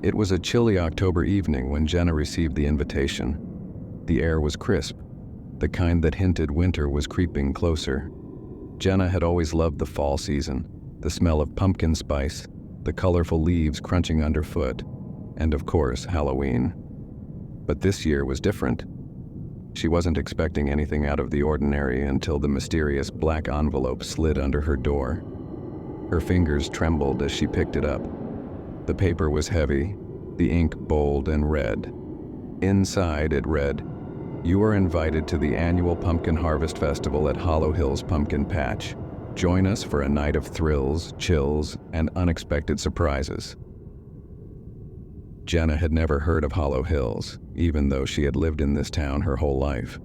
It was a chilly October evening when Jenna received the invitation. The air was crisp, the kind that hinted winter was creeping closer. Jenna had always loved the fall season, the smell of pumpkin spice, the colorful leaves crunching underfoot, and of course, Halloween. But this year was different. She wasn't expecting anything out of the ordinary until the mysterious black envelope slid under her door. Her fingers trembled as she picked it up. The paper was heavy, the ink bold and red. Inside it read, "You are invited to the annual Pumpkin Harvest Festival at Hollow Hills Pumpkin Patch. Join us for a night of thrills, chills, and unexpected surprises." Jenna had never heard of Hollow Hills, even though she had lived in this town her whole life.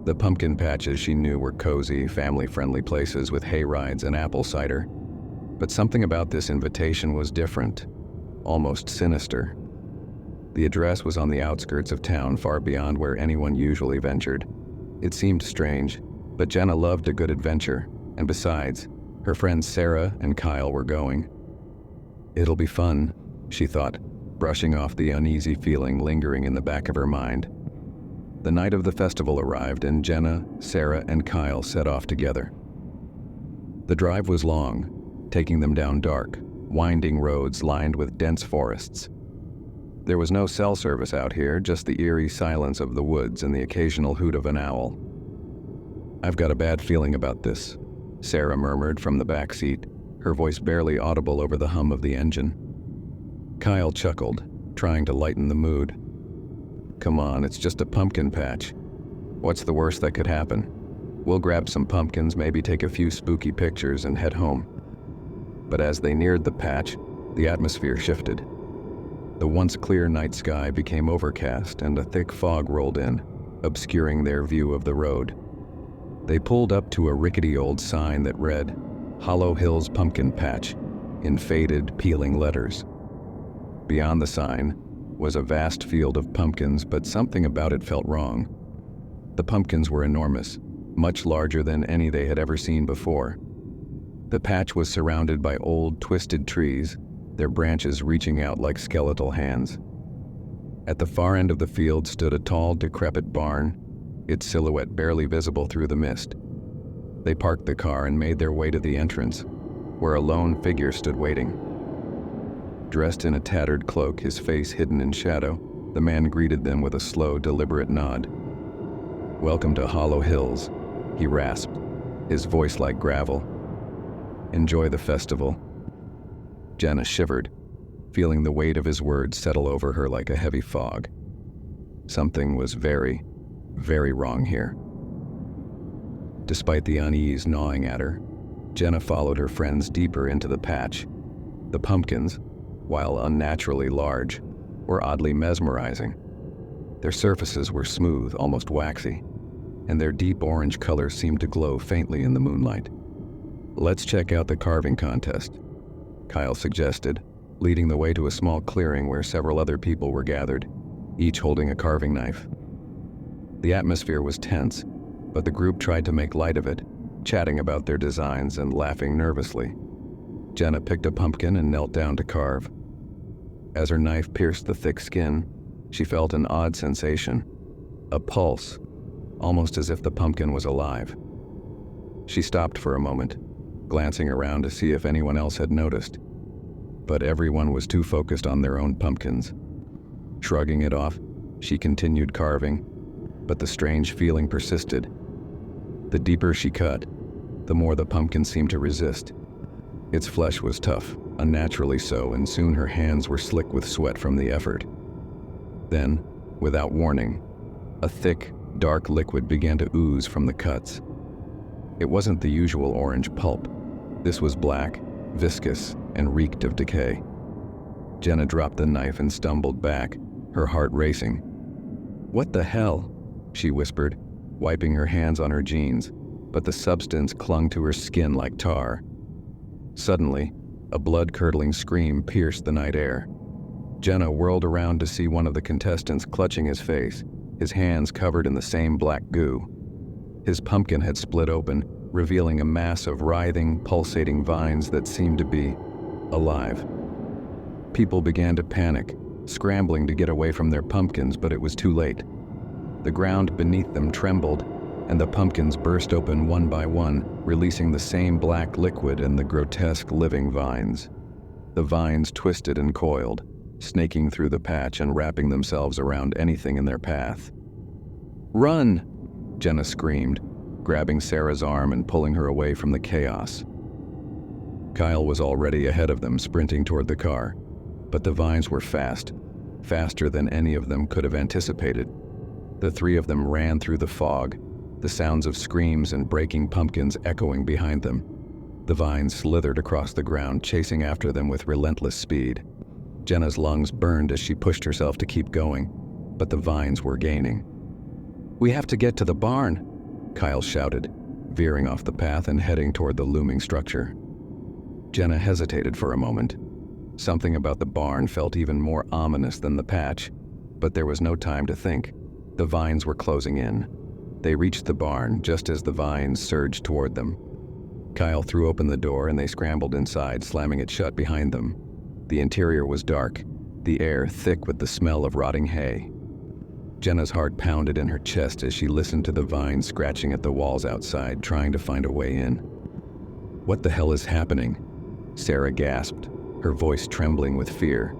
The pumpkin patches she knew were cozy, family-friendly places with hay rides and apple cider. But something about this invitation was different, almost sinister. The address was on the outskirts of town, far beyond where anyone usually ventured. It seemed strange, but Jenna loved a good adventure, and besides, her friends Sarah and Kyle were going. It'll be fun, she thought, brushing off the uneasy feeling lingering in the back of her mind. The night of the festival arrived, and Jenna, Sarah, and Kyle set off together. The drive was long, taking them down dark, winding roads lined with dense forests. There was no cell service out here, just the eerie silence of the woods and the occasional hoot of an owl. "I've got a bad feeling about this," Sarah murmured from the back seat, her voice barely audible over the hum of the engine. Kyle chuckled, trying to lighten the mood. "Come on, it's just a pumpkin patch. What's the worst that could happen? We'll grab some pumpkins, maybe take a few spooky pictures, and head home." But as they neared the patch, the atmosphere shifted. The once clear night sky became overcast, and a thick fog rolled in, obscuring their view of the road. They pulled up to a rickety old sign that read, "Hollow Hills Pumpkin Patch," in faded, peeling letters. Beyond the sign was a vast field of pumpkins, but something about it felt wrong. The pumpkins were enormous, much larger than any they had ever seen before. The patch was surrounded by old, twisted trees, their branches reaching out like skeletal hands. At the far end of the field stood a tall, decrepit barn, its silhouette barely visible through the mist. They parked the car and made their way to the entrance, where a lone figure stood waiting. Dressed in a tattered cloak, his face hidden in shadow, the man greeted them with a slow, deliberate nod. "Welcome to Hollow Hills," he rasped, his voice like gravel. "Enjoy the festival." Jenna shivered, feeling the weight of his words settle over her like a heavy fog. Something was very, very wrong here. Despite the unease gnawing at her, Jenna followed her friends deeper into the patch. The pumpkins, while unnaturally large, were oddly mesmerizing. Their surfaces were smooth, almost waxy, and their deep orange color seemed to glow faintly in the moonlight. "Let's check out the carving contest," Kyle suggested, leading the way to a small clearing where several other people were gathered, each holding a carving knife. The atmosphere was tense, but the group tried to make light of it, chatting about their designs and laughing nervously. Jenna picked a pumpkin and knelt down to carve. As her knife pierced the thick skin, she felt an odd sensation, a pulse, almost as if the pumpkin was alive. She stopped for a moment, glancing around to see if anyone else had noticed, but everyone was too focused on their own pumpkins. Shrugging it off, she continued carving, but the strange feeling persisted. The deeper she cut, the more the pumpkin seemed to resist. Its flesh was tough, unnaturally so, and soon her hands were slick with sweat from the effort. Then, without warning, a thick, dark liquid began to ooze from the cuts. It wasn't the usual orange pulp. This was black, viscous, and reeked of decay. Jenna dropped the knife and stumbled back, her heart racing. "What the hell?" she whispered, wiping her hands on her jeans, but the substance clung to her skin like tar. Suddenly, a blood-curdling scream pierced the night air. Jenna whirled around to see one of the contestants clutching his face, his hands covered in the same black goo. His pumpkin had split open, revealing a mass of writhing, pulsating vines that seemed to be alive. People began to panic, scrambling to get away from their pumpkins, but it was too late. The ground beneath them trembled, and the pumpkins burst open one by one, releasing the same black liquid and the grotesque living vines. The vines twisted and coiled, snaking through the patch and wrapping themselves around anything in their path. "Run!" Jenna screamed, grabbing Sarah's arm and pulling her away from the chaos. Kyle was already ahead of them, sprinting toward the car, but the vines were fast, faster than any of them could have anticipated. The three of them ran through the fog, the sounds of screams and breaking pumpkins echoing behind them. The vines slithered across the ground, chasing after them with relentless speed. Jenna's lungs burned as she pushed herself to keep going, but the vines were gaining. "We have to get to the barn," Kyle shouted, veering off the path and heading toward the looming structure. Jenna hesitated for a moment. Something about the barn felt even more ominous than the patch, but there was no time to think. The vines were closing in. They reached the barn just as the vines surged toward them. Kyle threw open the door and they scrambled inside, slamming it shut behind them. The interior was dark, the air thick with the smell of rotting hay. Jenna's heart pounded in her chest as she listened to the vines scratching at the walls outside, trying to find a way in. "What the hell is happening?" Sarah gasped, her voice trembling with fear.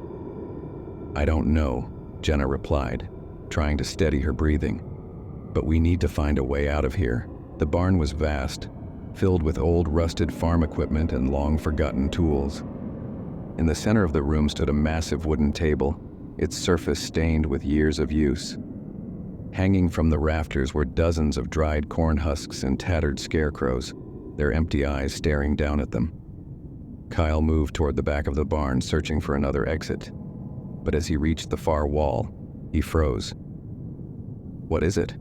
"I don't know," Jenna replied, trying to steady her breathing. "But we need to find a way out of here." The barn was vast, filled with old rusted farm equipment and long-forgotten tools. In the center of the room stood a massive wooden table, its surface stained with years of use. Hanging from the rafters were dozens of dried corn husks and tattered scarecrows, their empty eyes staring down at them. Kyle moved toward the back of the barn, searching for another exit. But as he reached the far wall, he froze. "What is it?"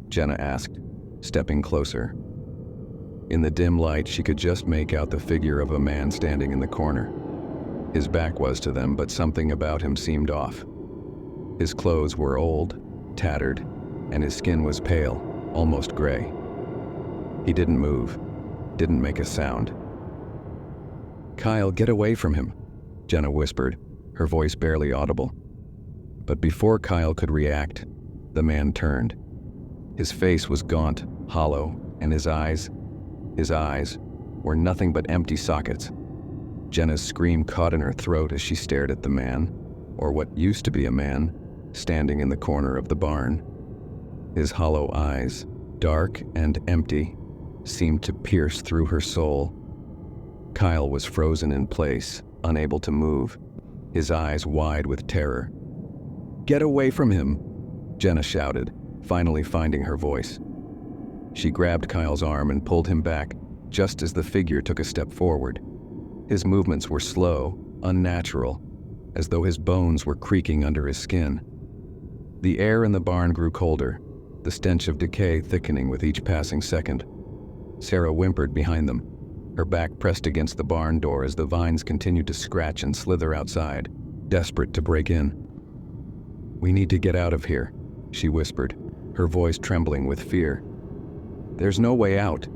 Jenna asked, stepping closer. In the dim light, she could just make out the figure of a man standing in the corner. His back was to them, but something about him seemed off. His clothes were old, tattered, and his skin was pale, almost gray. He didn't move, didn't make a sound. "Kyle, get away from him," Jenna whispered, her voice barely audible. But before Kyle could react, the man turned. His face was gaunt, hollow, and his eyes were nothing but empty sockets. Jenna's scream caught in her throat as she stared at the man, or what used to be a man, standing in the corner of the barn. His hollow eyes, dark and empty, seemed to pierce through her soul. Kyle was frozen in place, unable to move, his eyes wide with terror. "Get away from him!" Jenna shouted, finally finding her voice. She grabbed Kyle's arm and pulled him back, just as the figure took a step forward. His movements were slow, unnatural, as though his bones were creaking under his skin. The air in the barn grew colder, the stench of decay thickening with each passing second. Sarah whimpered behind them, her back pressed against the barn door as the vines continued to scratch and slither outside, desperate to break in. "We need to get out of here," she whispered, her voice trembling with fear. "There's no way out."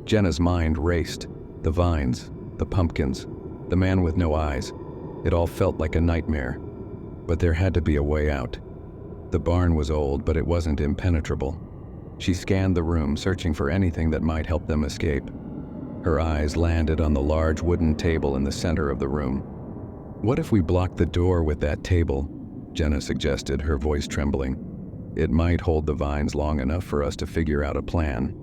Jenna's mind raced. The vines, the pumpkins, the man with no eyes. It all felt like a nightmare. But there had to be a way out. The barn was old, but it wasn't impenetrable. She scanned the room, searching for anything that might help them escape. Her eyes landed on the large wooden table in the center of the room. "What if we block the door with that table?" Jenna suggested, her voice trembling. "It might hold the vines long enough for us to figure out a plan."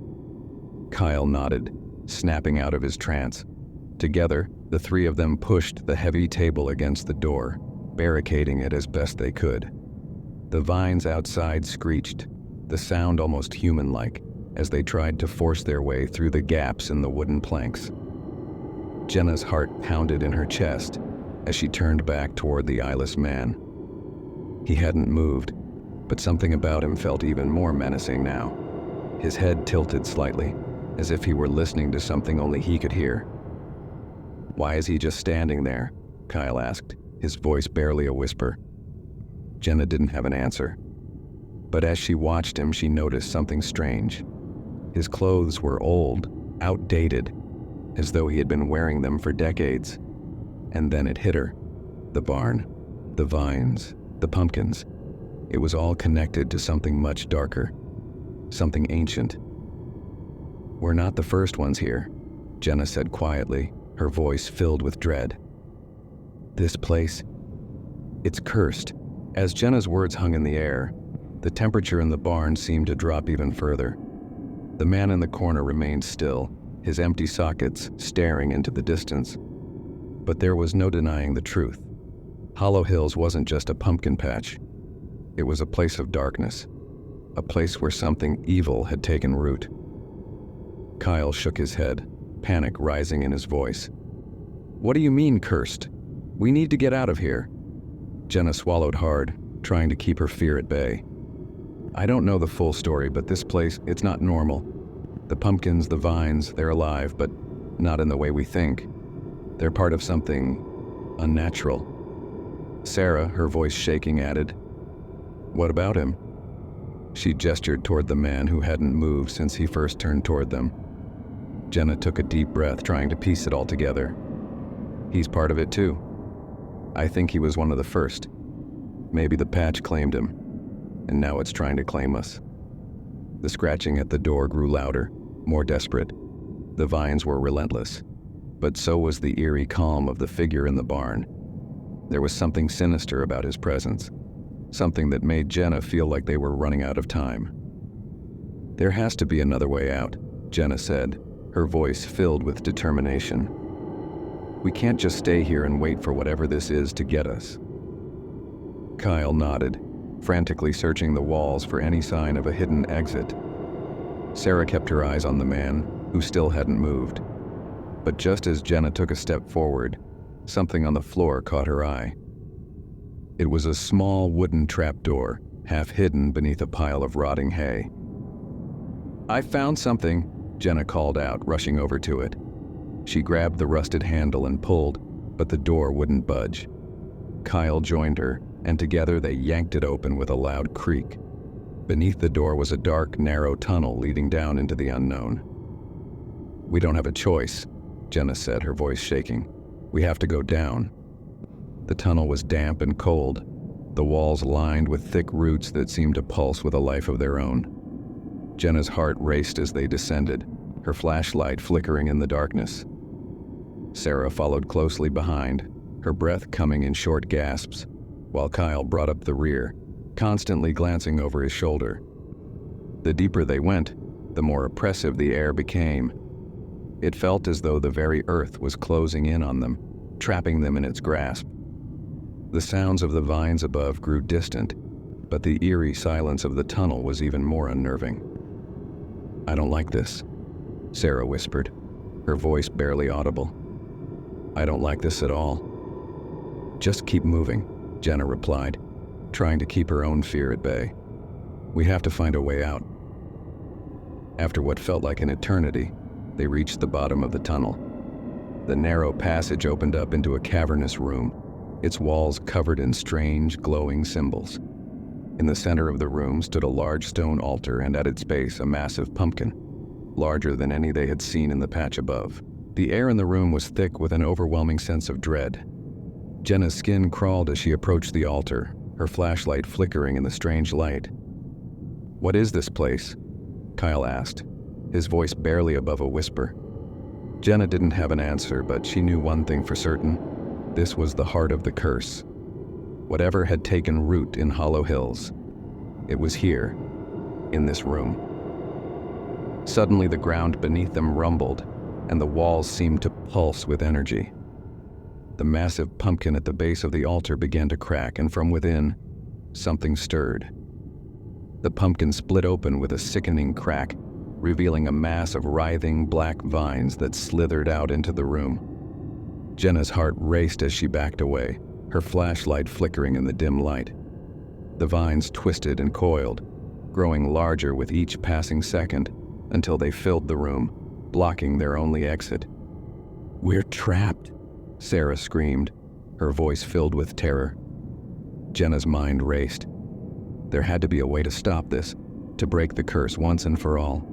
Kyle nodded, snapping out of his trance. Together, the three of them pushed the heavy table against the door, barricading it as best they could. The vines outside screeched, the sound almost human-like, as they tried to force their way through the gaps in the wooden planks. Jenna's heart pounded in her chest as she turned back toward the eyeless man. He hadn't moved, but something about him felt even more menacing now. His head tilted slightly, as if he were listening to something only he could hear. "Why is he just standing there?" Kyle asked, his voice barely a whisper. Jenna didn't have an answer. But as she watched him, she noticed something strange. His clothes were old, outdated, as though he had been wearing them for decades. And then it hit her. The barn, the vines, the pumpkins. It was all connected to something much darker, something ancient. "We're not the first ones here," Jenna said quietly, her voice filled with dread. "This place, it's cursed." As Jenna's words hung in the air, the temperature in the barn seemed to drop even further. The man in the corner remained still, his empty sockets staring into the distance. But there was no denying the truth. Hollow Hills wasn't just a pumpkin patch. It was a place of darkness, a place where something evil had taken root. Kyle shook his head, panic rising in his voice. "What do you mean, cursed? We need to get out of here." Jenna swallowed hard, trying to keep her fear at bay. "I don't know the full story, but this place, it's not normal. The pumpkins, the vines, they're alive, but not in the way we think. They're part of something unnatural." Sarah, her voice shaking, added, "What about him?" She gestured toward the man who hadn't moved since he first turned toward them. Jenna took a deep breath, trying to piece it all together. "He's part of it too. I think he was one of the first. Maybe the patch claimed him, and now it's trying to claim us." The scratching at the door grew louder, more desperate. The vines were relentless, but so was the eerie calm of the figure in the barn. There was something sinister about his presence, something that made Jenna feel like they were running out of time. "There has to be another way out," Jenna said, her voice filled with determination. "We can't just stay here and wait for whatever this is to get us." Kyle nodded, frantically searching the walls for any sign of a hidden exit. Sarah kept her eyes on the man, who still hadn't moved. But just as Jenna took a step forward, something on the floor caught her eye. It was a small wooden trapdoor, half hidden beneath a pile of rotting hay. "I found something," Jenna called out, rushing over to it. She grabbed the rusted handle and pulled, but the door wouldn't budge. Kyle joined her, and together they yanked it open with a loud creak. Beneath the door was a dark, narrow tunnel leading down into the unknown. "We don't have a choice," Jenna said, her voice shaking. "We have to go down." The tunnel was damp and cold, the walls lined with thick roots that seemed to pulse with a life of their own. Jenna's heart raced as they descended, her flashlight flickering in the darkness. Sarah followed closely behind, her breath coming in short gasps, while Kyle brought up the rear, constantly glancing over his shoulder. The deeper they went, the more oppressive the air became. It felt as though the very earth was closing in on them, trapping them in its grasp. The sounds of the vines above grew distant, but the eerie silence of the tunnel was even more unnerving. "I don't like this," Sarah whispered, her voice barely audible. "I don't like this at all." "Just keep moving," Jenna replied, trying to keep her own fear at bay. "We have to find a way out." After what felt like an eternity, they reached the bottom of the tunnel. The narrow passage opened up into a cavernous room, its walls covered in strange, glowing symbols. In the center of the room stood a large stone altar, and at its base a massive pumpkin, larger than any they had seen in the patch above. The air in the room was thick with an overwhelming sense of dread. Jenna's skin crawled as she approached the altar, her flashlight flickering in the strange light. "What is this place?" Kyle asked, his voice barely above a whisper. Jenna didn't have an answer, but she knew one thing for certain. This was the heart of the curse. Whatever had taken root in Hollow Hills, it was here, in this room. Suddenly the ground beneath them rumbled, and the walls seemed to pulse with energy. The massive pumpkin at the base of the altar began to crack, and from within, something stirred. The pumpkin split open with a sickening crack, revealing a mass of writhing black vines that slithered out into the room. Jenna's heart raced as she backed away, her flashlight flickering in the dim light. The vines twisted and coiled, growing larger with each passing second, until they filled the room, blocking their only exit. "We're trapped," Sarah screamed, her voice filled with terror. Jenna's mind raced. There had to be a way to stop this, to break the curse once and for all.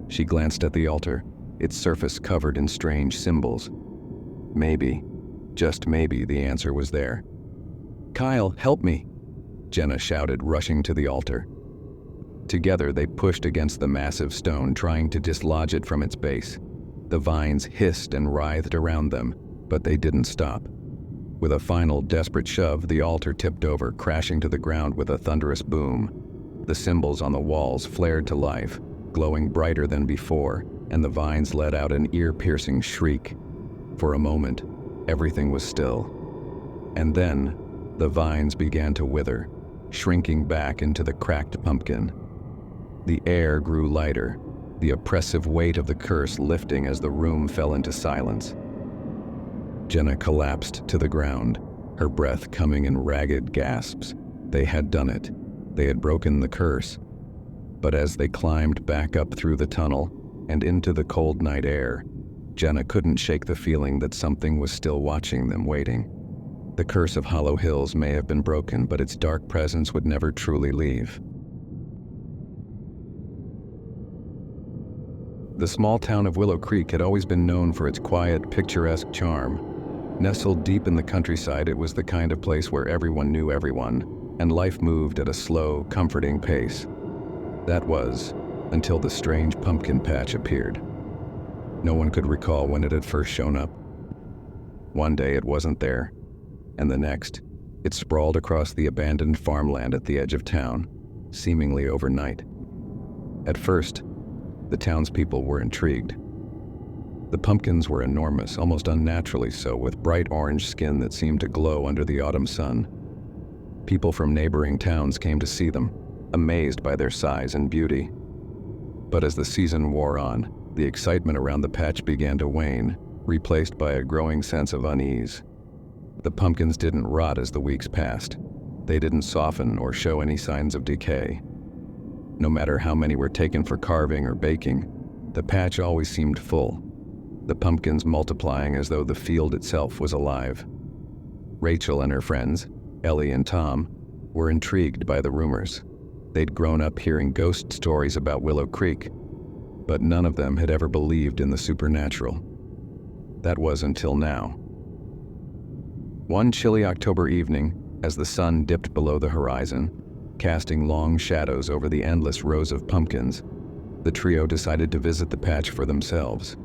She glanced at the altar, its surface covered in strange symbols. Maybe, Just maybe the answer was there. "Kyle, help me!" Jenna shouted, rushing to the altar. Together, they pushed against the massive stone, trying to dislodge it from its base. The vines hissed and writhed around them, but they didn't stop. With a final desperate shove, the altar tipped over, crashing to the ground with a thunderous boom. The symbols on the walls flared to life, glowing brighter than before, and the vines let out an ear-piercing shriek. For a moment, everything was still. And then, the vines began to wither, shrinking back into the cracked pumpkin. The air grew lighter, the oppressive weight of the curse lifting as the room fell into silence. Jenna collapsed to the ground, her breath coming in ragged gasps. They had done it. They had broken the curse. But as they climbed back up through the tunnel and into the cold night air, Jenna couldn't shake the feeling that something was still watching them, waiting. The curse of Hollow Hills may have been broken, but its dark presence would never truly leave. The small town of Willow Creek had always been known for its quiet, picturesque charm. Nestled deep in the countryside, it was the kind of place where everyone knew everyone, and life moved at a slow, comforting pace. That was, until the strange pumpkin patch appeared. No one could recall when it had first shown up. One day it wasn't there, and the next, it sprawled across the abandoned farmland at the edge of town, seemingly overnight. At first, the townspeople were intrigued. The pumpkins were enormous, almost unnaturally so, with bright orange skin that seemed to glow under the autumn sun. People from neighboring towns came to see them, amazed by their size and beauty. But as the season wore on, the excitement around the patch began to wane, replaced by a growing sense of unease. The pumpkins didn't rot as the weeks passed. They didn't soften or show any signs of decay. No matter how many were taken for carving or baking, the patch always seemed full, the pumpkins multiplying as though the field itself was alive. Rachel and her friends, Ellie and Tom, were intrigued by the rumors. They'd grown up hearing ghost stories about Willow Creek, but none of them had ever believed in the supernatural. That was until now. One chilly October evening, as the sun dipped below the horizon, casting long shadows over the endless rows of pumpkins, the trio decided to visit the patch for themselves.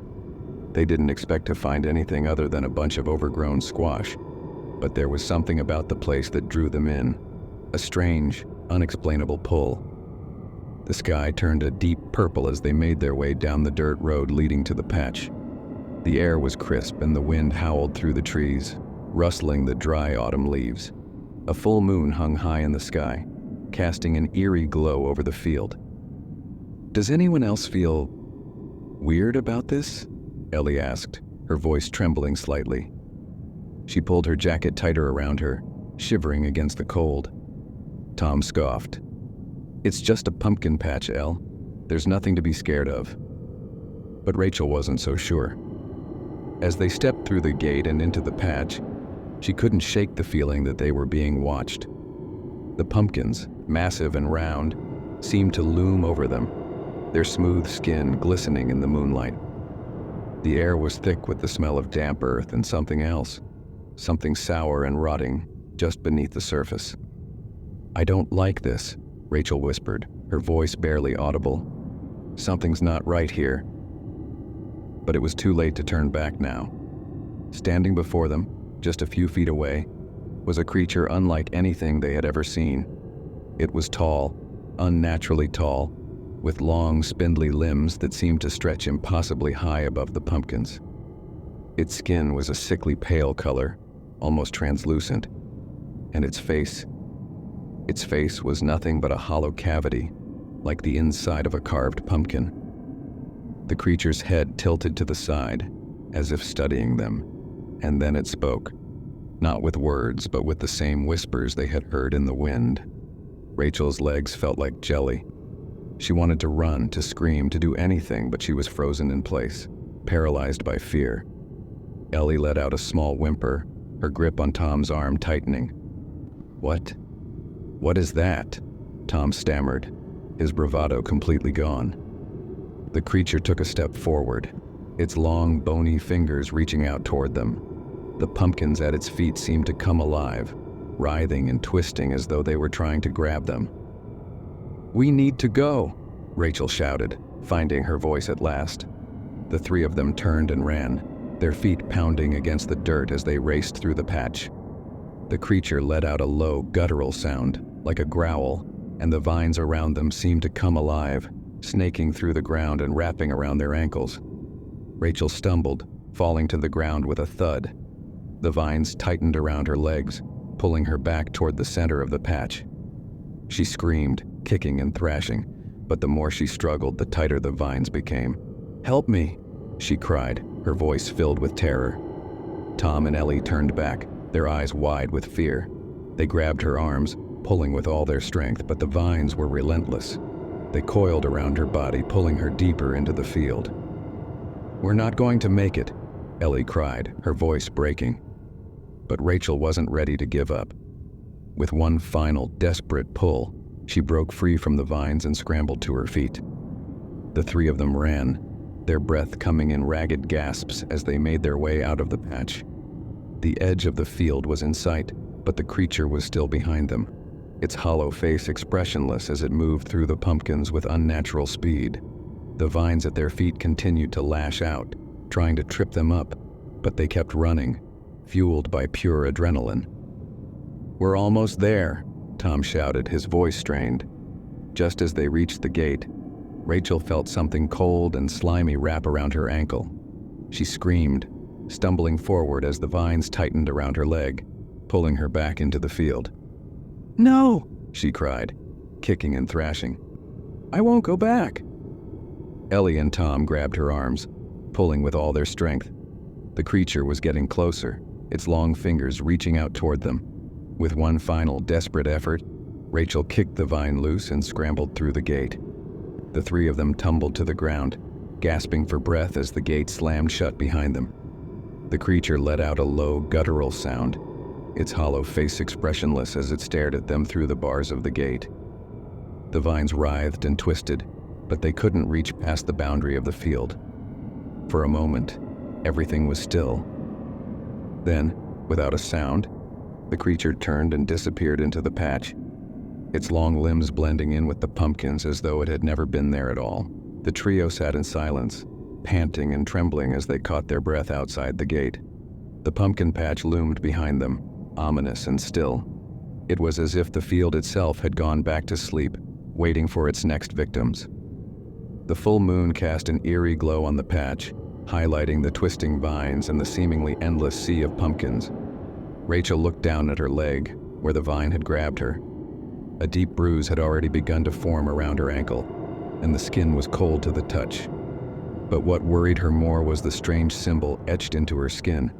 They didn't expect to find anything other than a bunch of overgrown squash, but there was something about the place that drew them in, a strange, unexplainable pull. The sky turned a deep purple as they made their way down the dirt road leading to the patch. The air was crisp and the wind howled through the trees, rustling the dry autumn leaves. A full moon hung high in the sky, casting an eerie glow over the field. "Does anyone else feel weird about this?" Ellie asked, her voice trembling slightly. She pulled her jacket tighter around her, shivering against the cold. Tom scoffed. "It's just a pumpkin patch, Elle. There's nothing to be scared of." But Rachel wasn't so sure. As they stepped through the gate and into the patch, she couldn't shake the feeling that they were being watched. The pumpkins, massive and round, seemed to loom over them, their smooth skin glistening in the moonlight. The air was thick with the smell of damp earth and something else, something sour and rotting, just beneath the surface. "I don't like this," Rachel whispered, her voice barely audible. "Something's not right here." But it was too late to turn back now. Standing before them, just a few feet away, was a creature unlike anything they had ever seen. It was tall, unnaturally tall, with long, spindly limbs that seemed to stretch impossibly high above the pumpkins. Its skin was a sickly pale color, almost translucent, and its face was nothing but a hollow cavity, like the inside of a carved pumpkin. The creature's head tilted to the side, as if studying them, and then it spoke, not with words, but with the same whispers they had heard in the wind. Rachel's legs felt like jelly. She wanted to run, to scream, to do anything, but she was frozen in place, paralyzed by fear. Ellie let out a small whimper, her grip on Tom's arm tightening. What is that?" Tom stammered, his bravado completely gone. The creature took a step forward, its long, bony fingers reaching out toward them. The pumpkins at its feet seemed to come alive, writhing and twisting as though they were trying to grab them. "We need to go," Rachel shouted, finding her voice at last. The three of them turned and ran, their feet pounding against the dirt as they raced through the patch. The creature let out a low, guttural sound, like a growl, and the vines around them seemed to come alive, snaking through the ground and wrapping around their ankles. Rachel stumbled, falling to the ground with a thud. The vines tightened around her legs, pulling her back toward the center of the patch. She screamed, kicking and thrashing, but the more she struggled, the tighter the vines became. "Help me!" she cried, her voice filled with terror. Tom and Ellie turned back, their eyes wide with fear. They grabbed her arms, pulling with all their strength, but the vines were relentless. They coiled around her body, pulling her deeper into the field. "We're not going to make it," Ellie cried, her voice breaking. But Rachel wasn't ready to give up. With one final, desperate pull, she broke free from the vines and scrambled to her feet. The three of them ran, their breath coming in ragged gasps as they made their way out of the patch. The edge of the field was in sight, but the creature was still behind them, its hollow face expressionless as it moved through the pumpkins with unnatural speed. The vines at their feet continued to lash out, trying to trip them up, but they kept running, fueled by pure adrenaline. "We're almost there," Tom shouted, his voice strained. Just as they reached the gate, Rachel felt something cold and slimy wrap around her ankle. She screamed, stumbling forward as the vines tightened around her leg, pulling her back into the field. "No!" she cried, kicking and thrashing. "I won't go back!" Ellie and Tom grabbed her arms, pulling with all their strength. The creature was getting closer, its long fingers reaching out toward them. With one final desperate effort, Rachel kicked the vine loose and scrambled through the gate. The three of them tumbled to the ground, gasping for breath as the gate slammed shut behind them. The creature let out a low, guttural sound, its hollow face expressionless as it stared at them through the bars of the gate. The vines writhed and twisted, but they couldn't reach past the boundary of the field. For a moment, everything was still. Then, without a sound, the creature turned and disappeared into the patch, its long limbs blending in with the pumpkins as though it had never been there at all. The trio sat in silence, panting and trembling as they caught their breath outside the gate. The pumpkin patch loomed behind them, ominous and still. It was as if the field itself had gone back to sleep, waiting for its next victims. The full moon cast an eerie glow on the patch, highlighting the twisting vines and the seemingly endless sea of pumpkins. Rachel looked down at her leg, where the vine had grabbed her. A deep bruise had already begun to form around her ankle, and the skin was cold to the touch. But what worried her more was the strange symbol etched into her skin,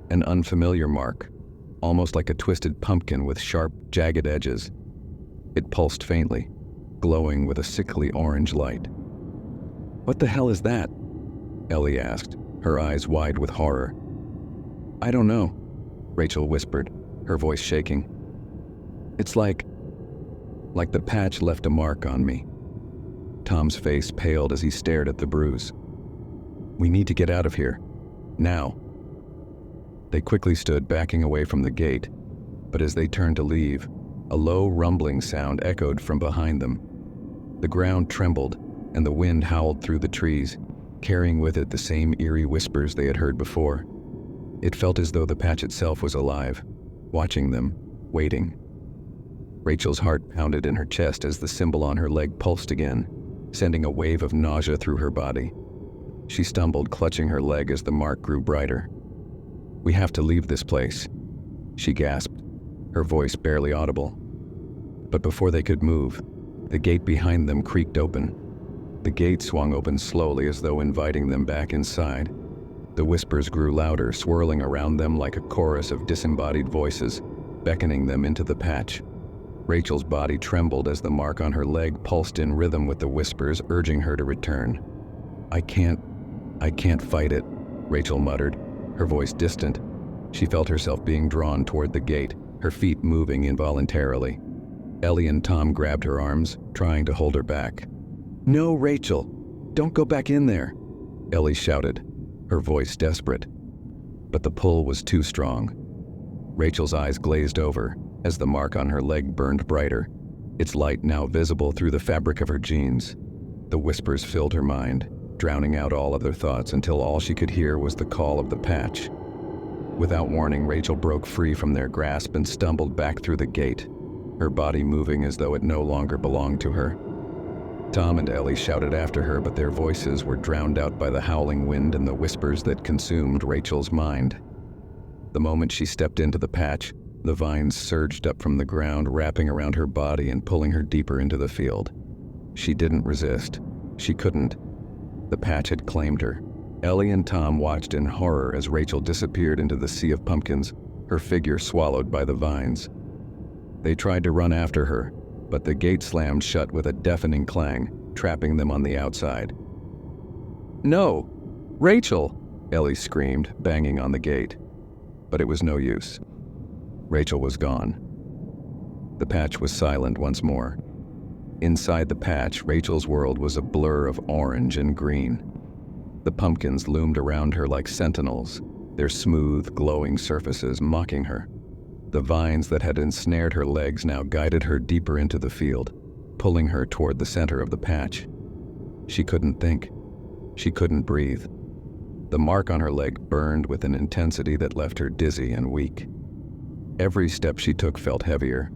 an unfamiliar mark, almost like a twisted pumpkin with sharp, jagged edges. It pulsed faintly, glowing with a sickly orange light. "What the hell is that?" Ellie asked, her eyes wide with horror. "I don't know," Rachel whispered, her voice shaking. "It's like the patch left a mark on me." Tom's face paled as he stared at the bruise. "We need to get out of here. Now." They quickly stood, backing away from the gate, but as they turned to leave, a low rumbling sound echoed from behind them. The ground trembled, and the wind howled through the trees, carrying with it the same eerie whispers they had heard before. It felt as though the patch itself was alive, watching them, waiting. Rachel's heart pounded in her chest as the symbol on her leg pulsed again, sending a wave of nausea through her body. She stumbled, clutching her leg as the mark grew brighter. "We have to leave this place," she gasped, her voice barely audible. But before they could move, the gate behind them creaked open. The gate swung open slowly as though inviting them back inside. The whispers grew louder, swirling around them like a chorus of disembodied voices, beckoning them into the patch. Rachel's body trembled as the mark on her leg pulsed in rhythm with the whispers, urging her to return. I can't fight it," Rachel muttered, her voice distant. She felt herself being drawn toward the gate, her feet moving involuntarily. Ellie and Tom grabbed her arms, trying to hold her back. "No, Rachel, don't go back in there," Ellie shouted, her voice desperate. but the pull was too strong. Rachel's eyes glazed over as the mark on her leg burned brighter, its light now visible through the fabric of her jeans. The whispers filled her mind, drowning out all other thoughts until all she could hear was the call of the patch. Without warning, Rachel broke free from their grasp and stumbled back through the gate, her body moving as though it no longer belonged to her. Tom and Ellie shouted after her, but their voices were drowned out by the howling wind and the whispers that consumed Rachel's mind. The moment she stepped into the patch, the vines surged up from the ground, wrapping around her body and pulling her deeper into the field. She didn't resist. She couldn't. The patch had claimed her. Ellie and Tom watched in horror as Rachel disappeared into the sea of pumpkins, her figure swallowed by the vines. They tried to run after her, but the gate slammed shut with a deafening clang, trapping them on the outside. "No! Rachel!" Ellie screamed, banging on the gate. But it was no use. Rachel was gone. The patch was silent once more. Inside the patch, Rachel's world was a blur of orange and green. The pumpkins loomed around her like sentinels, their smooth, glowing surfaces mocking her. The vines that had ensnared her legs now guided her deeper into the field, pulling her toward the center of the patch. She couldn't think. She couldn't breathe. The mark on her leg burned with an intensity that left her dizzy and weak. Every step she took felt heavier,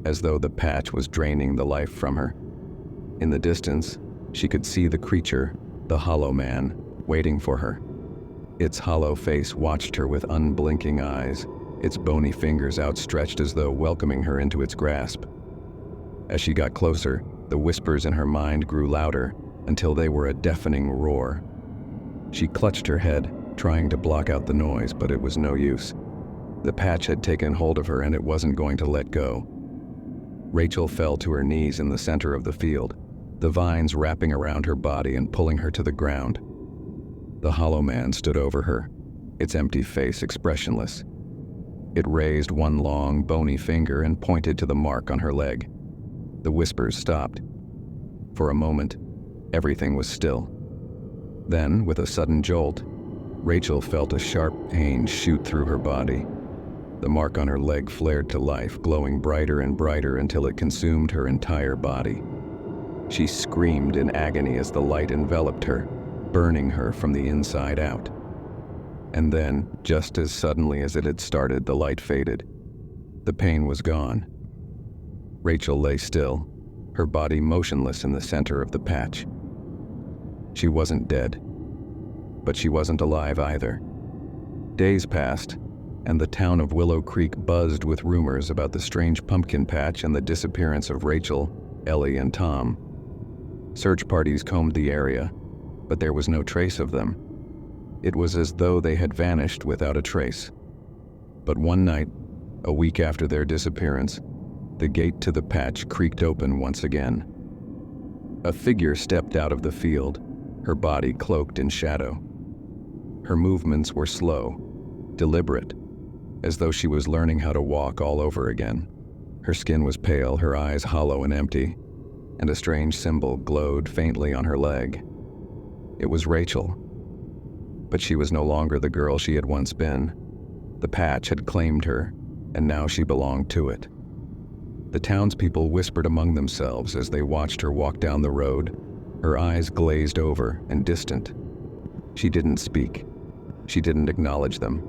as though the patch was draining the life from her. In the distance, she could see the creature, the Hollow Man, waiting for her. Its hollow face watched her with unblinking eyes, its bony fingers outstretched as though welcoming her into its grasp. As she got closer, the whispers in her mind grew louder until they were a deafening roar. She clutched her head, trying to block out the noise, but it was no use. The patch had taken hold of her and it wasn't going to let go. Rachel fell to her knees in the center of the field, the vines wrapping around her body and pulling her to the ground. The Hollow Man stood over her, its empty face expressionless. It raised one long, bony finger and pointed to the mark on her leg. The whispers stopped. For a moment, everything was still. Then, with a sudden jolt, Rachel felt a sharp pain shoot through her body. The mark on her leg flared to life, glowing brighter and brighter until it consumed her entire body. She screamed in agony as the light enveloped her, burning her from the inside out. And then, just as suddenly as it had started, the light faded. The pain was gone. Rachel lay still, her body motionless in the center of the patch. She wasn't dead, but she wasn't alive either. Days passed, and the town of Willow Creek buzzed with rumors about the strange pumpkin patch and the disappearance of Rachel, Ellie, and Tom. Search parties combed the area, but there was no trace of them. It was as though they had vanished without a trace. But one night, a week after their disappearance, the gate to the patch creaked open once again. A figure stepped out of the field, her body cloaked in shadow. Her movements were slow, deliberate, as though she was learning how to walk all over again. Her skin was pale, her eyes hollow and empty, and a strange symbol glowed faintly on her leg. It was Rachel. But she was no longer the girl she had once been. The patch had claimed her, and now she belonged to it. The townspeople whispered among themselves as they watched her walk down the road, her eyes glazed over and distant. She didn't speak. She didn't acknowledge them.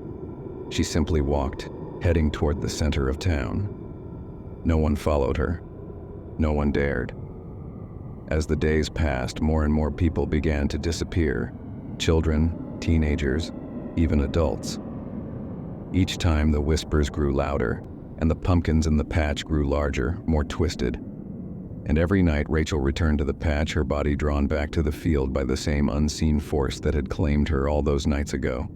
She simply walked, heading toward the center of town. No one followed her. No one dared. As the days passed, more and more people began to disappear. Children, teenagers, even adults. Each time the whispers grew louder, and the pumpkins in the patch grew larger, more twisted. And every night Rachel returned to the patch, her body drawn back to the field by the same unseen force that had claimed her all those nights ago.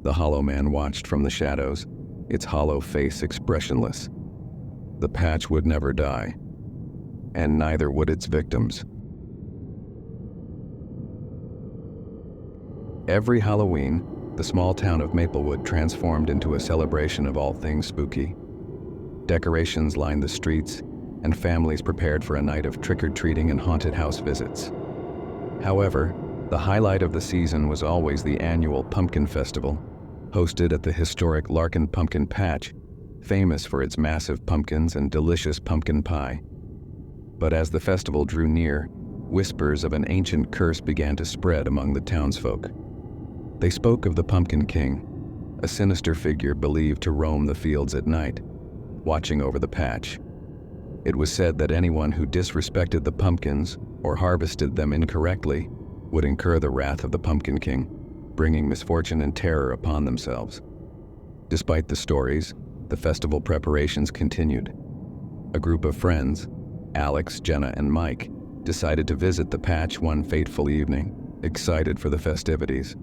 The Hollow Man watched from the shadows, its hollow face expressionless. The patch would never die, and neither would its victims. Every Halloween, the small town of Maplewood transformed into a celebration of all things spooky. Decorations lined the streets, and families prepared for a night of trick-or-treating and haunted house visits. However, the highlight of the season was always the annual Pumpkin Festival, hosted at the historic Larkin Pumpkin Patch, famous for its massive pumpkins and delicious pumpkin pie. But as the festival drew near, whispers of an ancient curse began to spread among the townsfolk. They spoke of the Pumpkin King, a sinister figure believed to roam the fields at night, watching over the patch. It was said that anyone who disrespected the pumpkins or harvested them incorrectly would incur the wrath of the Pumpkin King, bringing misfortune and terror upon themselves. Despite the stories, the festival preparations continued. A group of friends, Alex, Jenna, and Mike, decided to visit the patch one fateful evening, excited for the festivities.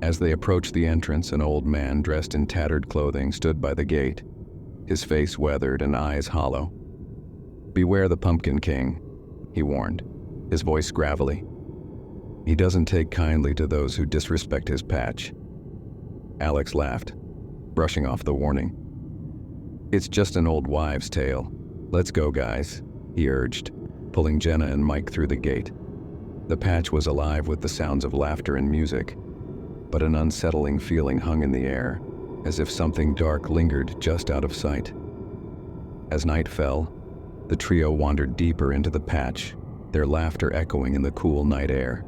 As they approached the entrance, an old man dressed in tattered clothing stood by the gate, his face weathered and eyes hollow. "Beware the Pumpkin King," he warned, his voice gravelly. "He doesn't take kindly to those who disrespect his patch." Alex laughed, brushing off the warning. "It's just an old wives' tale. Let's go, guys," he urged, pulling Jenna and Mike through the gate. The patch was alive with the sounds of laughter and music, but an unsettling feeling hung in the air, as if something dark lingered just out of sight. As night fell, the trio wandered deeper into the patch, their laughter echoing in the cool night air.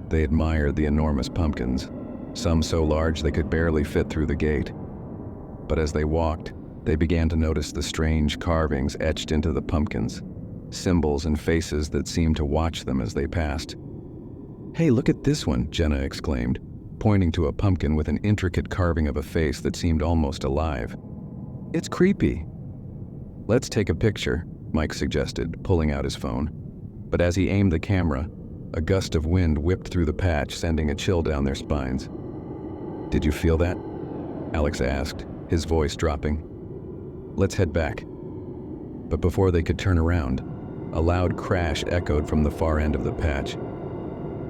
They admired the enormous pumpkins, some so large they could barely fit through the gate. But as they walked, they began to notice the strange carvings etched into the pumpkins, symbols and faces that seemed to watch them as they passed. "Hey, look at this one," Jenna exclaimed, pointing to a pumpkin with an intricate carving of a face that seemed almost alive. "It's creepy." "Let's take a picture," Mike suggested, pulling out his phone. But as he aimed the camera, a gust of wind whipped through the patch, sending a chill down their spines. "Did you feel that?" Alex asked, his voice dropping. "Let's head back." But before they could turn around, a loud crash echoed from the far end of the patch.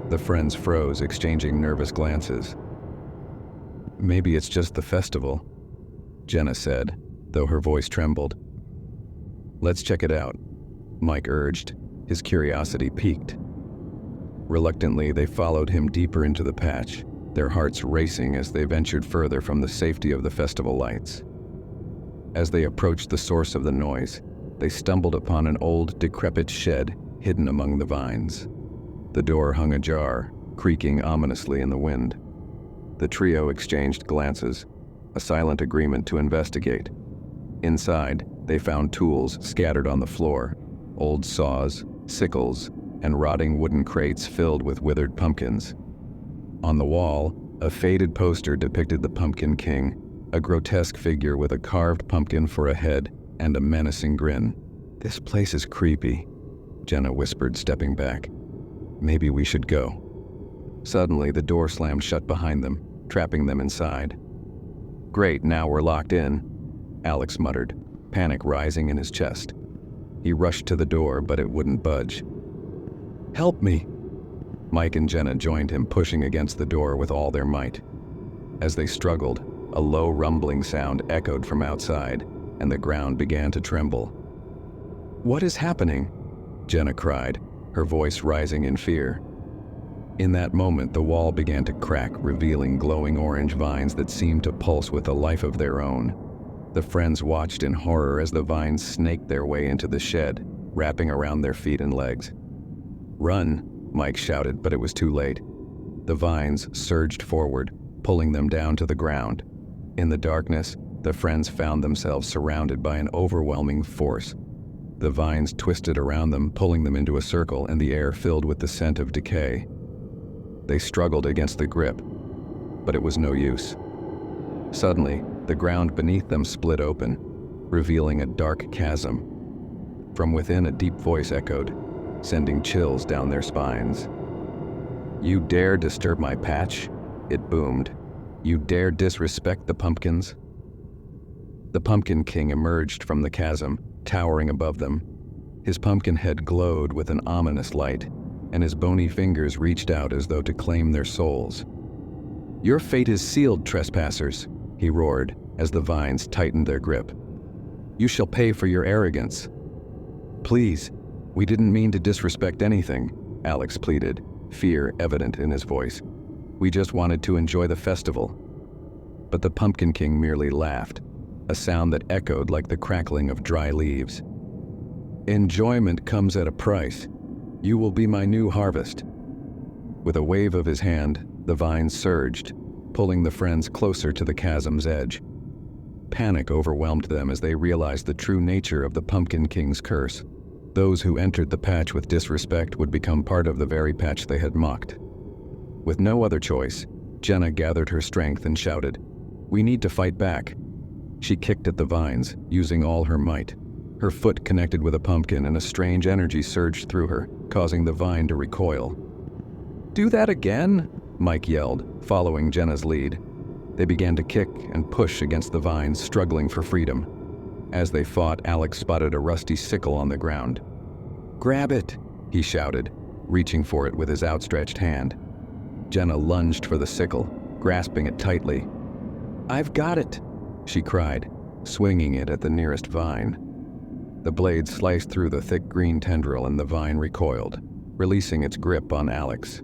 The friends froze, exchanging nervous glances. "Maybe it's just the festival," Jenna said, though her voice trembled. "Let's check it out," Mike urged, his curiosity piqued. Reluctantly, they followed him deeper into the patch, their hearts racing as they ventured further from the safety of the festival lights. As they approached the source of the noise, they stumbled upon an old, decrepit shed hidden among the vines. The door hung ajar, creaking ominously in the wind. The trio exchanged glances, a silent agreement to investigate. Inside, they found tools scattered on the floor, old saws, sickles, and rotting wooden crates filled with withered pumpkins. On the wall, a faded poster depicted the Pumpkin King, a grotesque figure with a carved pumpkin for a head and a menacing grin. "This place is creepy," Jenna whispered, stepping back. "Maybe we should go." Suddenly, the door slammed shut behind them, trapping them inside. "Great, now we're locked in," Alex muttered, panic rising in his chest. He rushed to the door, but it wouldn't budge. "Help me!" Mike and Jenna joined him, pushing against the door with all their might. As they struggled, a low rumbling sound echoed from outside, and the ground began to tremble. "What is happening?" Jenna cried, her voice rising in fear. In that moment, the wall began to crack, revealing glowing orange vines that seemed to pulse with a life of their own. The friends watched in horror as the vines snaked their way into the shed, wrapping around their feet and legs. "Run!" Mike shouted, but it was too late. The vines surged forward, pulling them down to the ground. In the darkness, the friends found themselves surrounded by an overwhelming force. The vines twisted around them, pulling them into a circle, and the air filled with the scent of decay. They struggled against the grip, but it was no use. Suddenly, the ground beneath them split open, revealing a dark chasm. From within, a deep voice echoed, sending chills down their spines. "You dare disturb my patch?" it boomed. "You dare disrespect the pumpkins?" The Pumpkin King emerged from the chasm, towering above them. His pumpkin head glowed with an ominous light, and his bony fingers reached out as though to claim their souls. "Your fate is sealed, trespassers," he roared as the vines tightened their grip. "You shall pay for your arrogance." "Please, we didn't mean to disrespect anything," Alex pleaded, fear evident in his voice. "We just wanted to enjoy the festival." But the Pumpkin King merely laughed, a sound that echoed like the crackling of dry leaves. "Enjoyment comes at a price. You will be my new harvest." With a wave of his hand, the vines surged, pulling the friends closer to the chasm's edge. Panic overwhelmed them as they realized the true nature of the Pumpkin King's curse. Those who entered the patch with disrespect would become part of the very patch they had mocked. With no other choice, Jenna gathered her strength and shouted, "We need to fight back." She kicked at the vines, using all her might. Her foot connected with a pumpkin and a strange energy surged through her, causing the vine to recoil. "Do that again?" Mike yelled, following Jenna's lead. They began to kick and push against the vines, struggling for freedom. As they fought, Alex spotted a rusty sickle on the ground. "Grab it!" he shouted, reaching for it with his outstretched hand. Jenna lunged for the sickle, grasping it tightly. "I've got it!" she cried, swinging it at the nearest vine. The blade sliced through the thick green tendril and the vine recoiled, releasing its grip on Alex.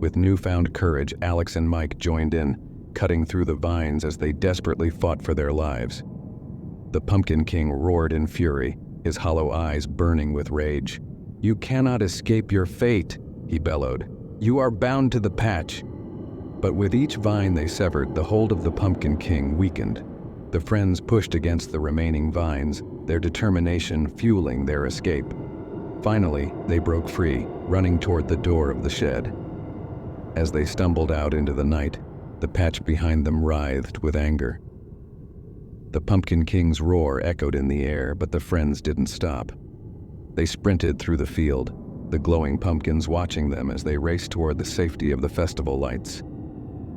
With newfound courage, Alex and Mike joined in, cutting through the vines as they desperately fought for their lives. The Pumpkin King roared in fury, his hollow eyes burning with rage. "You cannot escape your fate," he bellowed. "You are bound to the patch." But with each vine they severed, the hold of the Pumpkin King weakened. The friends pushed against the remaining vines, their determination fueling their escape. Finally, they broke free, running toward the door of the shed. As they stumbled out into the night, the patch behind them writhed with anger. The Pumpkin King's roar echoed in the air, but the friends didn't stop. They sprinted through the field, the glowing pumpkins watching them as they raced toward the safety of the festival lights.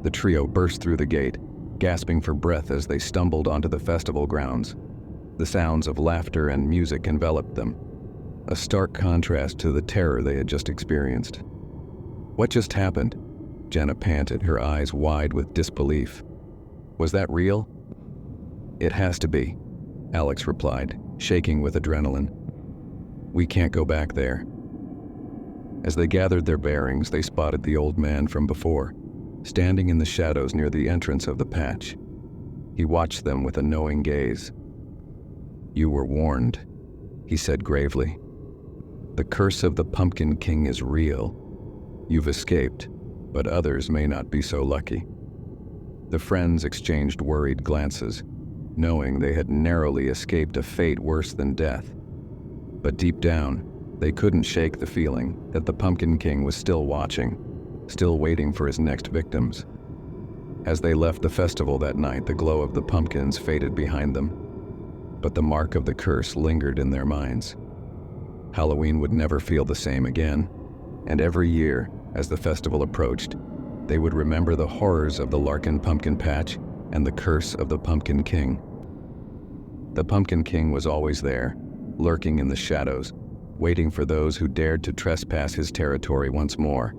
The trio burst through the gate, gasping for breath as they stumbled onto the festival grounds. The sounds of laughter and music enveloped them, a stark contrast to the terror they had just experienced. "What just happened?" Jenna panted, her eyes wide with disbelief. "Was that real?" "It has to be," Alex replied, shaking with adrenaline. "We can't go back there." As they gathered their bearings, they spotted the old man from before, standing in the shadows near the entrance of the patch. He watched them with a knowing gaze. "You were warned," he said gravely. "The curse of the Pumpkin King is real. You've escaped, but others may not be so lucky." The friends exchanged worried glances, knowing they had narrowly escaped a fate worse than death. But deep down, they couldn't shake the feeling that the Pumpkin King was still watching, still waiting for his next victims. As they left the festival that night, the glow of the pumpkins faded behind them, but the mark of the curse lingered in their minds. Halloween would never feel the same again, and every year, as the festival approached, they would remember the horrors of the Larkin Pumpkin Patch and the curse of the Pumpkin King. The Pumpkin King was always there, lurking in the shadows, waiting for those who dared to trespass his territory once more.